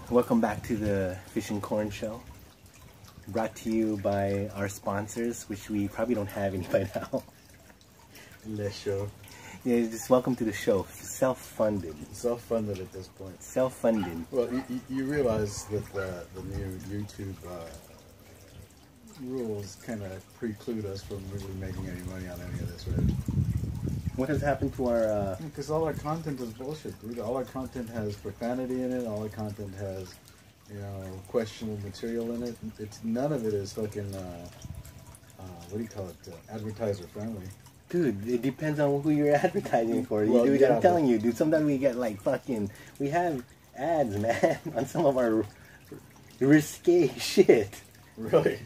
Welcome back to the Fish and Corn Show. Brought to you by our sponsors, which we probably don't have any by now. Le show. Yeah, just welcome to the show. Self-funded. Self-funded at this point. Self-funded. Well, you realize that the new YouTube rules kind of preclude us from really making any money on any of this, right? What has happened to our... Because all our content is bullshit, dude. All our content has profanity in it. All our content has, questionable material in it. None of it is fucking, what do you call it, advertiser friendly. Dude, it depends on who you're advertising for. Well, dude, yeah, I'm telling you, dude, sometimes we get like we have ads, man, on some of our risque shit. Really?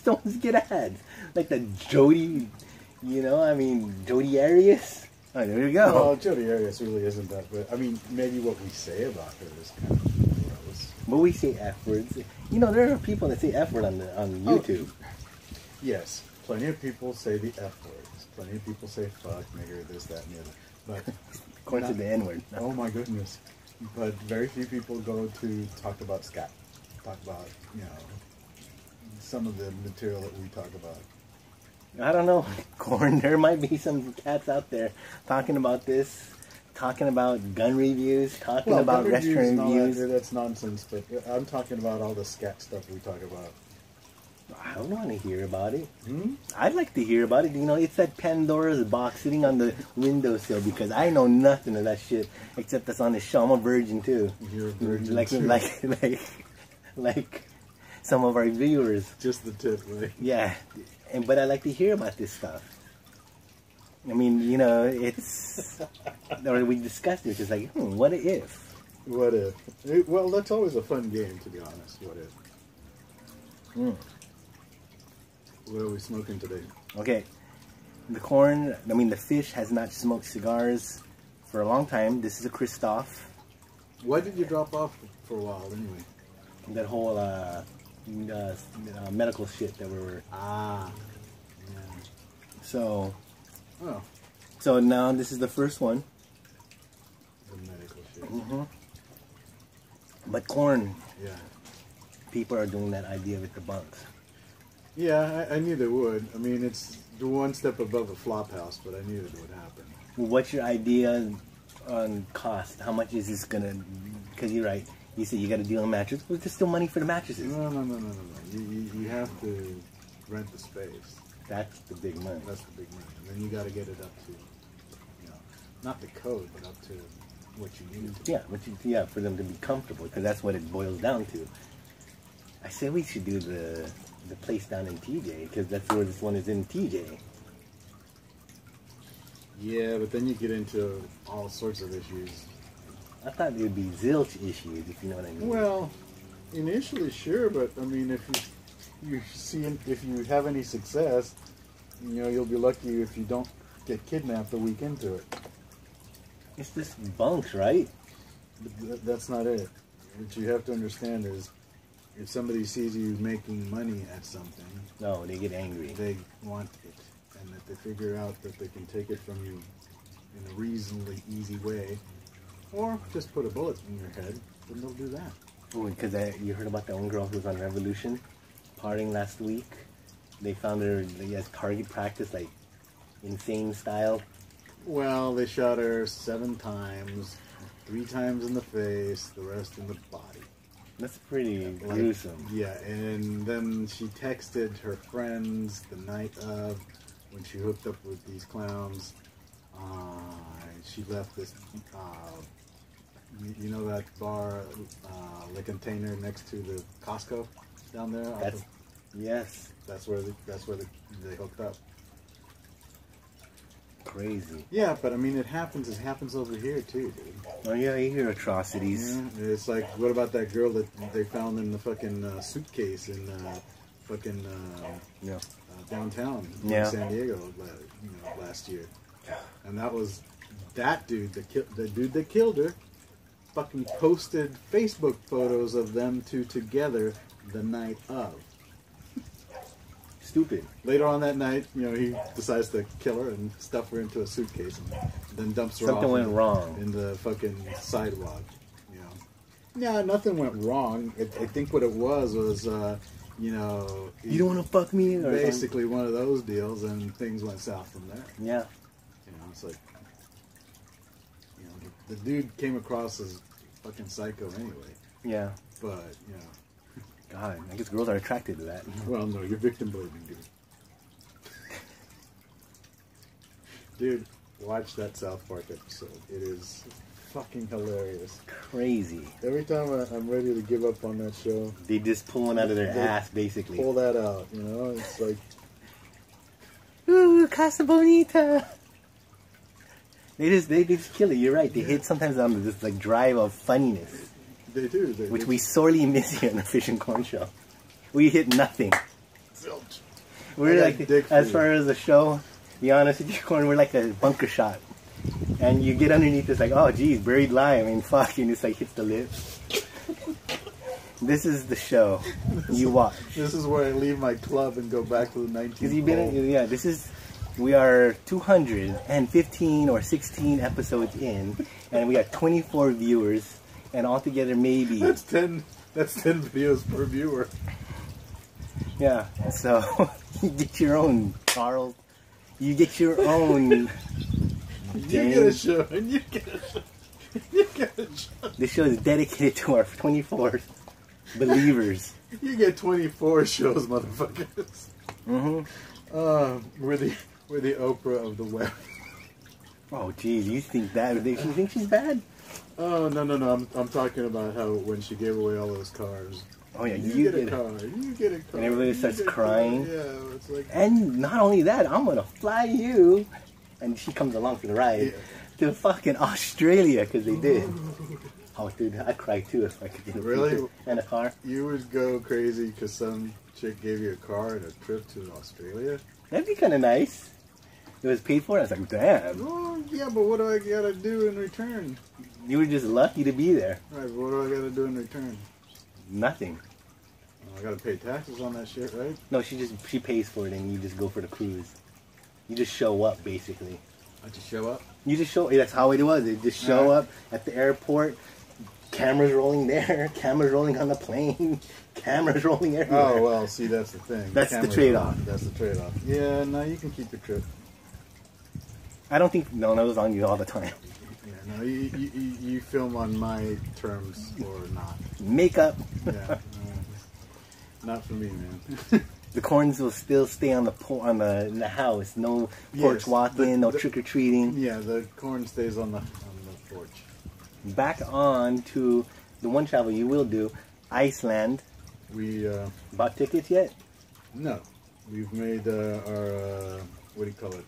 Don't get ads. Like the Jody, Jody Arias. Oh, there you go. Well, Jody Arias really isn't that, but I mean, maybe what we say about her is kind of gross. But we say F words. There are people that say F word on YouTube. Yes, plenty of people say the F words. Plenty of people say fuck, nigger, this, that, and the other. But according to the N word. Oh my goodness. But very few people go to talk about scat. Talk about, some of the material that we talk about. I don't know, Corn. There might be some cats out there talking about this, talking about gun reviews, talking about restaurant reviews. That's nonsense, but I'm talking about all the scat stuff we talk about. I don't want to hear about it. I'd like to hear about it. It's that Pandora's box sitting on the windowsill because I know nothing of that shit except that's on the show. I'm a virgin too. You're a virgin too. Like some of our viewers. Just the tip, right? Yeah, but I like to hear about this stuff. I mean, it's or we discussed it. It's just like, what if? What if? Well, that's always a fun game, to be honest. What if? What are we smoking today? Okay, the fish has not smoked cigars for a long time. This is a Christoph. Why did you drop off for a while anyway? That whole medical shit that we were... Yeah. So... Oh. So now this is the first one. The medical shit. But Corn... Yeah. People are doing that idea with the bunks. Yeah, I knew they would. I mean, it's one step above a flop house, but I knew it would happen. What's your idea on cost? How much is this gonna? Because you're right. You said you got to deal on mattress. Well, there's still money for the mattresses. No. You have to rent the space. That's the big money. That's the big money. And then you got to get it up to, not the code, but up to what you need. Yeah, for them to be comfortable, because that's what it boils down to. I say we should do the place down in TJ, because that's where this one is in TJ. Yeah, but then you get into all sorts of issues. I thought it would be zilch issues, if you know what I mean. Well, initially, sure, but I mean, if you have any success, you'll be lucky if you don't get kidnapped a week into it. It's just bunks, right? But that's not it. What you have to understand is, if somebody sees you making money at something... No, they get angry. They want it. And if they figure out that they can take it from you in a reasonably easy way, or just put a bullet in your head, then they'll do that. Oh, because you heard about that one girl who was on Revolution partying last week? They found her as target practice, like insane style. Well, they shot her 7 times, 3 times in the face, the rest in the body. That's pretty gruesome. Yeah, and then she texted her friends the night of, when she hooked up with these clowns. She left this, that bar, the container next to the Costco down there? Yes. That's where they hooked up. Crazy. Yeah, but I mean, it happens over here too, dude. Oh yeah, you hear atrocities. Yeah, it's like, what about that girl that they found in the fucking suitcase in downtown in San Diego last year? And that was that dude, the dude that killed her, fucking posted Facebook photos of them two together the night of. Stupid. Later on that night, he decides to kill her and stuff her into a suitcase and then dumps her Something off went wrong in the fucking sidewalk. Yeah, nothing went wrong. I think what it was, you know... You don't want to fuck me? Or basically something? One of those deals, and things went south from there. Yeah. You know, it's like... You know, the dude came across as fucking psycho anyway. Yeah. But, you know... God, I guess girls are attracted to that. Well, no, you're victim blaming, dude. Dude, watch that South Park episode. It is fucking hilarious. Crazy. Every time I'm ready to give up on that show, they just pull one out of their ass, basically. Pull that out, you know? It's like... Ooh, Casa Bonita! They just kill it, you're right. They hit sometimes on this like drive of funniness. They do. Which we sorely miss here in the Fish and Corn Show. We hit nothing. Zilch. We're like, as far as the show, be honest with you, Corn, we're like a bunker shot. And you get underneath this like, oh geez, buried lie. I mean, fuck, and it's like hits the lips. This is the show you watch. This is where I leave my club and go back to the 19th. Because you've been, yeah, this is, we are 215 or 16 episodes in, and we got 24 viewers, and altogether maybe... That's 10 videos per viewer. Yeah, so you get your own, Charles. You get your own. You get a show, and you get a show. You get a show. This show is dedicated to our 24 believers. You get 24 shows, motherfuckers. We're the Oprah of the web. Oh, geez, you think that? You think she's bad? Oh no! I'm talking about how when she gave away all those cars. Oh yeah, you get a car. You get a car. And everybody starts crying. Yeah, it's like. And not only that, I'm gonna fly you, and she comes along for the ride to fucking Australia because they did. Oh, dude, I'd cry too if I could get a really and a car. You would go crazy because some chick gave you a car and a trip to Australia. That'd be kind of nice. It was paid for. I was like, damn. Oh yeah, but what do I gotta do in return? You were just lucky to be there. Right, but what do I gotta do in return? Nothing. I gotta pay taxes on that shit, right? No, she pays for it, and you just go for the cruise. You just show up, basically. I just show up. You just show. That's how it was. They just show up at the airport. Cameras rolling there. Cameras rolling on the plane. Cameras rolling everywhere. Oh well, see that's the thing. That's the trade-off. That's the trade-off. Yeah, no, you can keep the trip. I don't think no, that was on you all the time. Yeah, no, you film on my terms or not. Makeup. Yeah, not for me, man. The corns will still stay on in the house. No porch walking, no trick or treating. Yeah, the corn stays on the porch. Back on to the one travel you will do, Iceland. We bought tickets yet? No, we've made our what do you call it?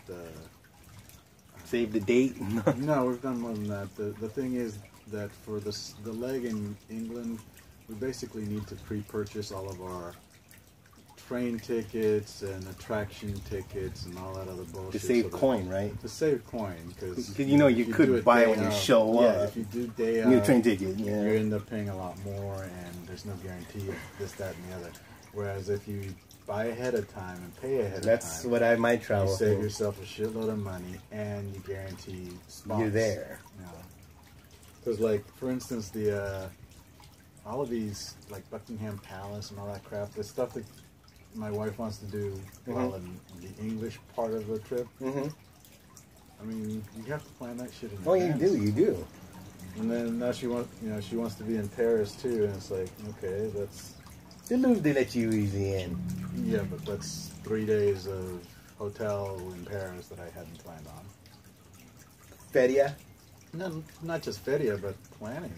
Save the date. No, we've done more than that. The thing is that for the leg in England, we basically need to pre-purchase all of our train tickets and attraction tickets and all that other bullshit. To save coin, right? To save coin, because you know you could buy it when you show up. Yeah, if you do day new train ticket, you end up paying a lot more, and there's no guarantee of this, that, and the other. Whereas if you buy ahead of time and pay ahead of time, that's what I might travel. You save yourself a shitload of money, and you guarantee spots. You're there. Because, like, for instance, all of these, like Buckingham Palace and all that crap, the stuff that my wife wants to do while in the English part of the trip. I mean, you have to plan that shit in advance. You do. And then now she wants to be in Paris too, and it's like, okay, that's. The Louvre they let you easy in. Yeah, but that's 3 days of hotel in Paris that I hadn't planned on. Feria? No, not just Feria, but planning.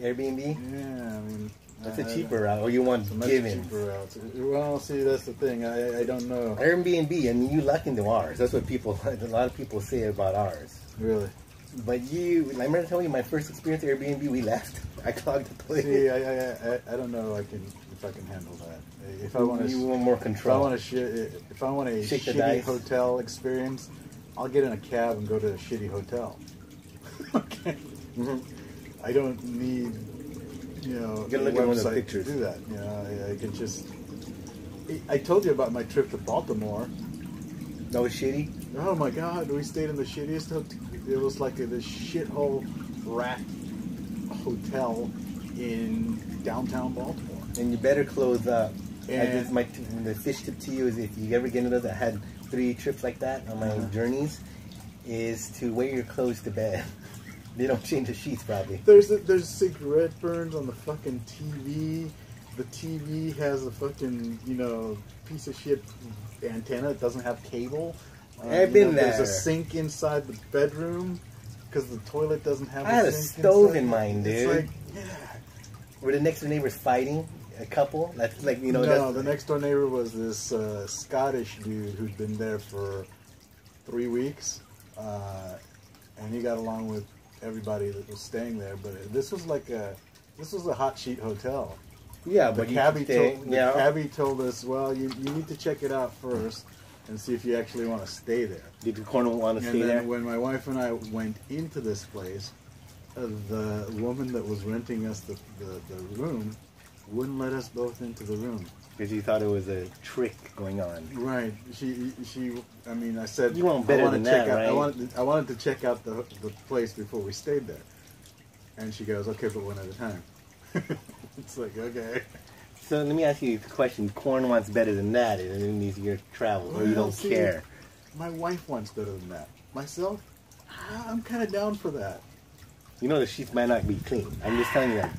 Airbnb? Yeah, I mean. That's a cheaper route, or you want giving? Well, see, that's the thing. I don't know. Airbnb, I mean, you luck into ours. That's what a lot of people say about ours. Really? But I remember telling you my first experience at Airbnb, we left. I clogged the toilet. See, I don't know if I can handle that. If I want you want more control. If I want a shitty hotel experience, I'll get in a cab and go to a shitty hotel. Okay. I don't need. You gotta look at one of the pictures. To do that. I can just. I told you about my trip to Baltimore. That was shitty? Oh my god, we stayed in the shittiest hotel. It was like this shithole rat hotel in downtown Baltimore. And you better close up. And The fish tip to you is, if you ever get into those, I had 3 trips like that on my journeys, is to wear your clothes to bed. They don't change the sheets probably. There's cigarette burns on the fucking TV. The TV has a fucking, you know, piece of shit antenna. It doesn't have cable. I've been there. There's a sink inside the bedroom because the toilet doesn't have I had a sink stove inside. in mine, dude. It's like, yeah. Were the next door neighbors fighting? A couple? That's like, you know. No, the next door neighbor was this Scottish dude who'd been there for 3 weeks. And he got along with everybody that was staying there. But this was a hot sheet hotel. Yeah, the but cabbie told us, well, you need to check it out first and see if you actually want to stay there. Did the corner want to stay there? And when my wife and I went into this place, the woman that was renting us the room wouldn't let us both into the room. Because you thought it was a trick going on. Right. I mean, I said, you want better than that, right? I wanted to check out the place before we stayed there. And she goes, okay, but one at a time. It's like, okay. So let me ask you the question. Corn wants better than that in these year travels, or you don't care? My wife wants better than that. Myself, I'm kind of down for that. You know the sheets might not be clean. I'm just telling you that.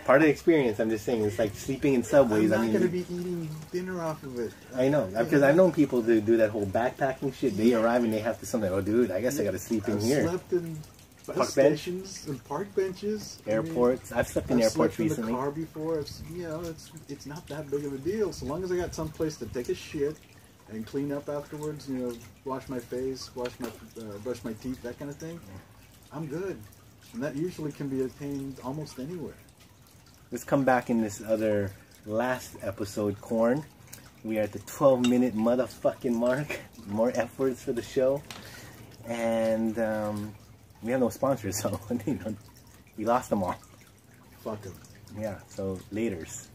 Part of the experience, I'm just saying, it's like sleeping in subways. I'm not going to be eating dinner off of it. I know, because I've known people to do that whole backpacking shit. They arrive and they have to something. Oh, dude, I guess I got to sleep in here. I've slept in bus stations and park benches. Airports. I've slept in airports recently. I've slept in the car before. It's not that big of a deal. So long as I got some place to take a shit and clean up afterwards, wash my face, brush my teeth, that kind of thing, I'm good. And that usually can be attained almost anywhere. Let's come back in this other last episode, Corn. We are at the 12-minute motherfucking mark. More efforts for the show. And we have no sponsors, so we lost them all. Fuck them. Yeah, so laters.